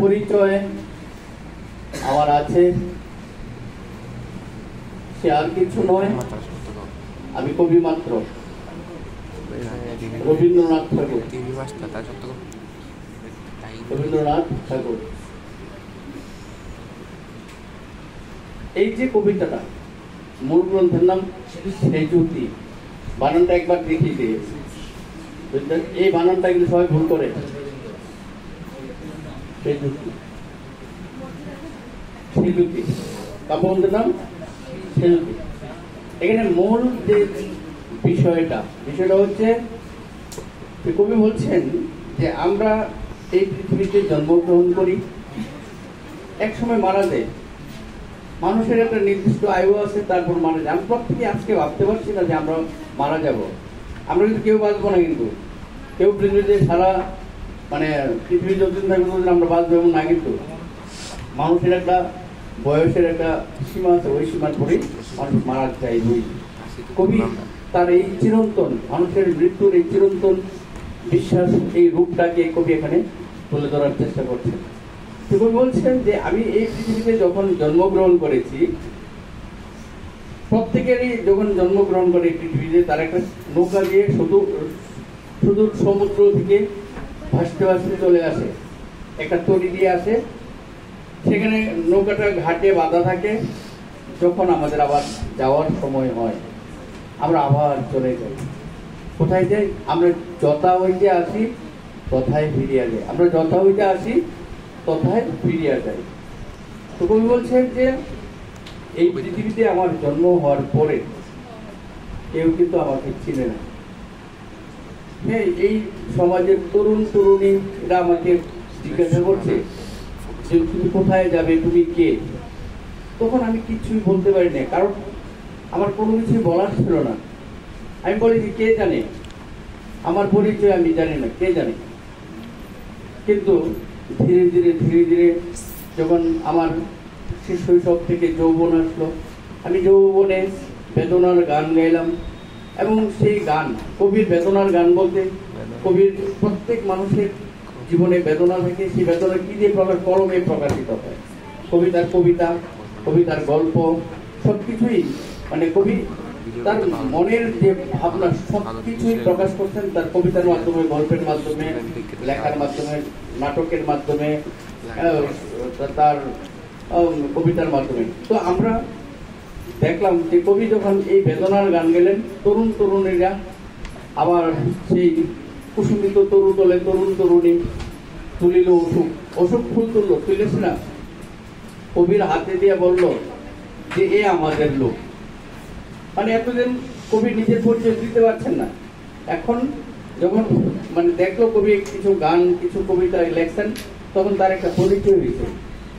পরিচয় আমার আছে, সে আর কিছু নয়, আমি কবি মাত্র। রবীন্দ্রনাথ ঠাকুর। রবীন্দ্রনাথ ঠাকুর। এই যে কবিতাটা, মূল গ্রন্থের নাম সেজুতি। বানানটা একবার দেখিয়ে দিয়েছি, এই বানানটা কিন্তু সবাই ভুল করে। সেজুতি কাব্যগ্রন্থের নাম সেজুতি। এখানে মূল যে বিষয়টা হচ্ছে, কবি বলছেন যে আমরা এই পৃথিবীতে জন্মগ্রহণ করি, এক সময় মারা যায়। মানুষের একটা নির্দিষ্ট আয়ু আছে, তারপর মারা যায়। আমি প্রত্যেকে আজকে ভাবতে পারছি না যে আমরা মারা যাব। আমরা কিন্তু কেউ বাঁচবো না, কিন্তু কেউ পৃথিবীতে সারা পৃথিবী যতদিন থাকবে ততদিন আমরা বাঁচবো এমন না। কিন্তু মানুষের একটা বয়সের একটা সীমা আছে, ওই সীমার পরেই মানুষ মারা যায়। কবি তার এই চিরন্তন মানুষের মৃত্যুর এই চিরন্তন বিশ্বাস, এই রূপটাকে কবি এখানে তুলে ধরার চেষ্টা করছেন। কবি বলছেন যে আমি এই পৃথিবীতে যখন জন্মগ্রহণ করেছি, প্রত্যেকেরই যখন জন্মগ্রহণ করে এই পৃথিবীতে, তার একটা নৌকা দিয়ে সুদূর সমুদ্র থেকে ভাসতে ভাসতে চলে আসে, একটা তরি দিয়ে আসে, সেখানে নৌকাটা ঘাটে বাঁধা থাকে। যখন আমাদের আবার যাওয়ার সময় হয়, আমরা আবার চলে যাই। কোথায় যাই? আমরা যথা হইতে আসি তথায় ফিরিয়া যাই। আমরা যথা হইতে আসি তথায় ফিরিয়া যাই। তো কবি বলছেন যে এই পৃথিবীতে আমার জন্ম হওয়ার পরে কেউ কিন্তু আমাকে চিনে না। হ্যাঁ, এই সমাজের তরুণ তরুণীরা আমাকে জিজ্ঞাসা করছে যে তুমি কোথায় যাবে, তুমি কে? তখন আমি কিছুই বলতে পারি না, কারণ আমার কোনো কিছুই বলার ছিল না। আমি বলি যে কে জানে, আমার পরিচয় আমি জানি না, কে জানে। কিন্তু ধীরে ধীরে যখন আমার শৈশব থেকে যৌবন আসলো, আমি যৌবনে বেদনার গান গাইলাম। এবং সেই গান, কবির বেদনার গান বলতে, কবির প্রত্যেক মানুষের জীবনে বেদনা থেকে, সেই বেদনা কি দিয়ে কলমে প্রকাশিত হয়। কবিতার কবিতা, কবিতার গল্প, সবকিছুই কবি তার মনের যে ভাবনা সবকিছুই প্রকাশ করছেন তার কবিতার মাধ্যমে, গল্পের মাধ্যমে, লেখার মাধ্যমে, নাটকের মাধ্যমে, তার কবিতার মাধ্যমে। তো আমরা দেখলাম যে কবি যখন এই বেদনার গান গেলেন, তরুণ তরুণীরা আবার সেই কুসুমিত তরু তলে তরুণ তরুণী তুলিল অশোক ফুল তুলেছে না, কবির হাতে দিয়ে বলল যে এ আমাদের লোক। এতদিন কবি নিজের পরিচয় দিতে পারছেন না, এখন যখন দেখলো কবি কিছু গান, কিছু কবিতা লেখছেন, তখন তার একটা পরিচয় হয়েছে।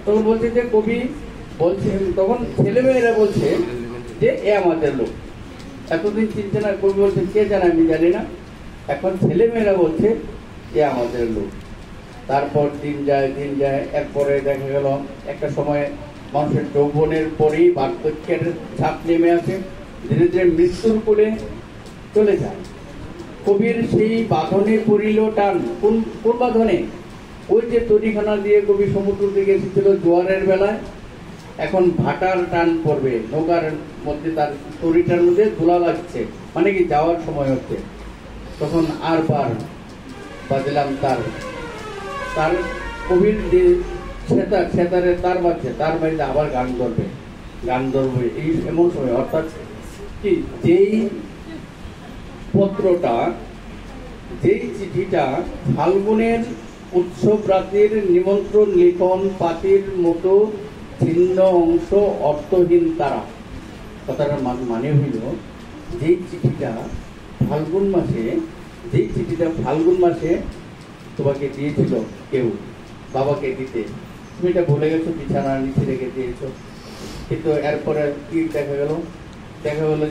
তখন বলছে যে কবি বলছে, তখন ছেলেমেয়েরা বলছে যে এ আমাদের লোক। এতদিন চিনছে না, কবি বলছে কে জানে আমি জানি না, এখন ছেলেমেয়েরা বলছে এ আমাদের লোক। তারপর দিন যায়, এরপরে দেখা গেল একটা সময় মানুষের যৌবনের পরেই বার্ধক্যের ছাপ নেমে আসে, ধীরে ধীরে মৃত্যুর কোলে চলে যায়। কবির সেই বাঁধনে পড়িল টান। কোন বাঁধনে? ওই যে তরিখানা দিয়ে কবি সমুদ্র থেকে এসেছিল জোয়ারের বেলায়, এখন ভাটার টান পড়বে, নৌকার মধ্যে তার তরিটার মধ্যে ধুলা লাগছে, কি যাওয়ার সময় হচ্ছে। তখন আর পার বাজলাম তার কবির যে সেতারে তার বাড়িতে আবার গান ধরবে এই এমন সময়। অর্থাৎ কি, যেই পত্রটা, যেই চিঠিটা ফাল্গুনের উৎসব রাতের নিমন্ত্রণ লিখন পাতির মতো ছিন্ন অংশ অর্থহীন তারা। কথাটার মানে হইল, যেই চিঠিটা ফাল্গুন মাসে তোমাকে দিয়েছিল কেউ, বাবাকে দিতে, তুমি এটা ভুলে গেছো, বিছানার নিচে রেখে দিয়েছো। কিন্তু এরপরে কি দেখা গেল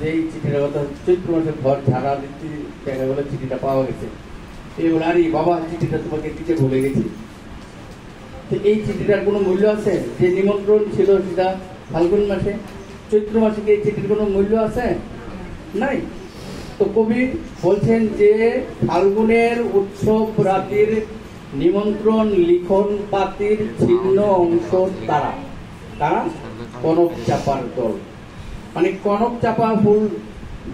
যে এই চিঠিটার কথা চৈত্র মাসের ঘর ঝাড়া দিতে দেখা গেল চিঠিটা পাওয়া গেছে। এই বলে, আরে বাবা, চিঠিটা তোমাকে দিতে ভুলে গেছি। এই চিঠিটার কোনো মূল্য আছে? যে নিমন্ত্রণ ছিল সেটা ফাল্গুন মাসে, চৈত্র মাসে কি এই চিঠির কোনো মূল্য আছে? নাই। তো কবি বলছেন যে ফাল্গুনের উৎসব রাতের নিমন্ত্রণ লিখন পাতির ছিন্ন অংশ তারা তারা কনক চাপার দল। মানে কনক চাপা ফুল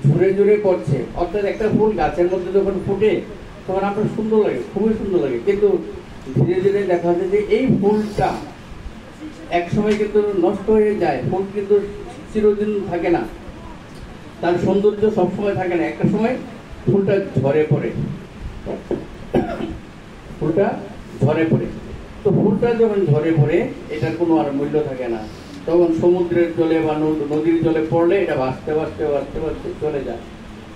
ঝুরে ঝুরে পড়ছে, অর্থাৎ একটা ফুল গাছের মধ্যে যখন ফুটে তখন আপনার সুন্দর লাগে, খুবই সুন্দর লাগে, কিন্তু ধীরে ধীরে দেখা যাচ্ছে যে এই ফুলটা এক সময় কিন্তু নষ্ট হয়ে যায়। ফুল কিন্তু চিরদিন থাকে না, তার সৌন্দর্য সবসময় থাকে না, একটা সময় ফুলটা ঝরে পড়ে, ফুলটা ঝরে পড়ে। তো ফুলটা যখন ঝরে পড়ে এটার কোনো আর মূল্য থাকে না, তখন সমুদ্রের জলে বা নদীর জলে পড়লে এটা ভাসতে ভাসতে ভাসতে ভাসতে চলে যায়।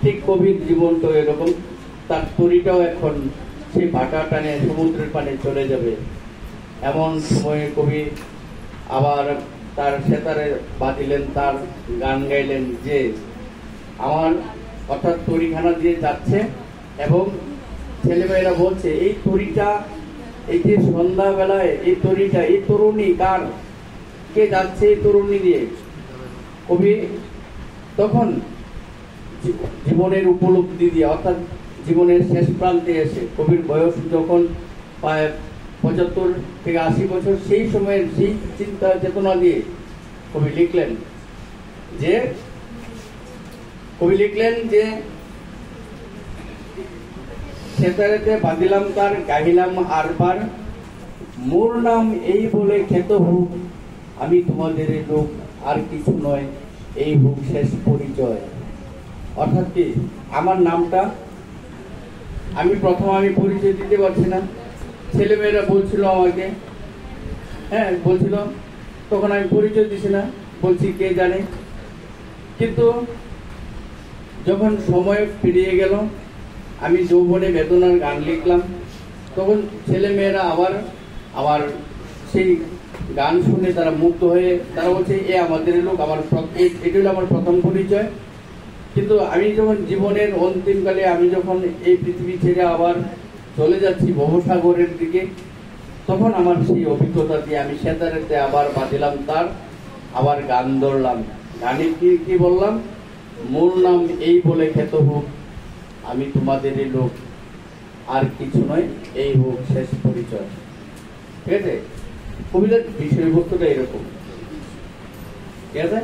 ঠিক কবির জীবন তো এরকম, তার তরিটাও এখন সেই ভাটা টানে সমুদ্রের পানে চলে যাবে। এমন সময়ে কবি আবার তার সেতারে বাঁধিলেন, তার গান গাইলেন যে আমার অর্থাৎ তরিখানা দিয়ে যাচ্ছে এবং ছেলেমেয়েরা বলছে এই তরিটা, এই যে সন্ধ্যাবেলায় এই তরিটা, এই তরুণী কার, কে যাচ্ছে এই তরুণী দিয়ে। কবি তখন জীবনের উপলব্ধি দিয়ে, অর্থাৎ জীবনের শেষ প্রান্তে এসে, কবির বয়স যখন প্রায় 75 থেকে 80 বছর, সেই সময়ের সেই চিন্তা চেতনা দিয়ে কবি লিখলেন যে সেতারেতে বাঁধিলাম তার, গাহিলাম আরবার, মোর নাম এই বলে খ্যাত হোক, আমি তোমাদের লোক, আর কিছু নয়, এই হোক শেষ পরিচয়। অর্থাৎ কি, আমার নামটা আমি পরিচয় দিতে পারছি না, ছেলেমেয়েরা বলছিল আমাকে, হ্যাঁ বলছিল, তখন আমি পরিচয় দিছি না, বলছি কে জানে। কিন্তু যখন সময় পেরিয়ে গেল, আমি যৌবনে বেদনার গান লিখলাম, তখন ছেলেমেয়েরা আবার সেই গান শুনে তারা মুগ্ধ হয়ে তারা বলছে এ আমাদের লোক, এটি হলো আমার প্রথম পরিচয়। কিন্তু আমি যখন জীবনের অন্তিমকালে, আমি যখন এই পৃথিবী ছেড়ে আবার চলে যাচ্ছি ভবসাগরের দিকে, তখন আমার সেই অভিজ্ঞতা দিয়ে আমি সেতারেতে আবার বাঁধিলাম তার, আবার গান ধরলাম। গানে কি বললাম, মোর নাম এই বলে খ্যাত হোক, আমি তোমাদের লোক, আর কিছু নয়, এই হোক শেষ পরিচয়। ঠিক আছে, কবিতার বিষয়বস্তুটা এরকম, ঠিক আছে।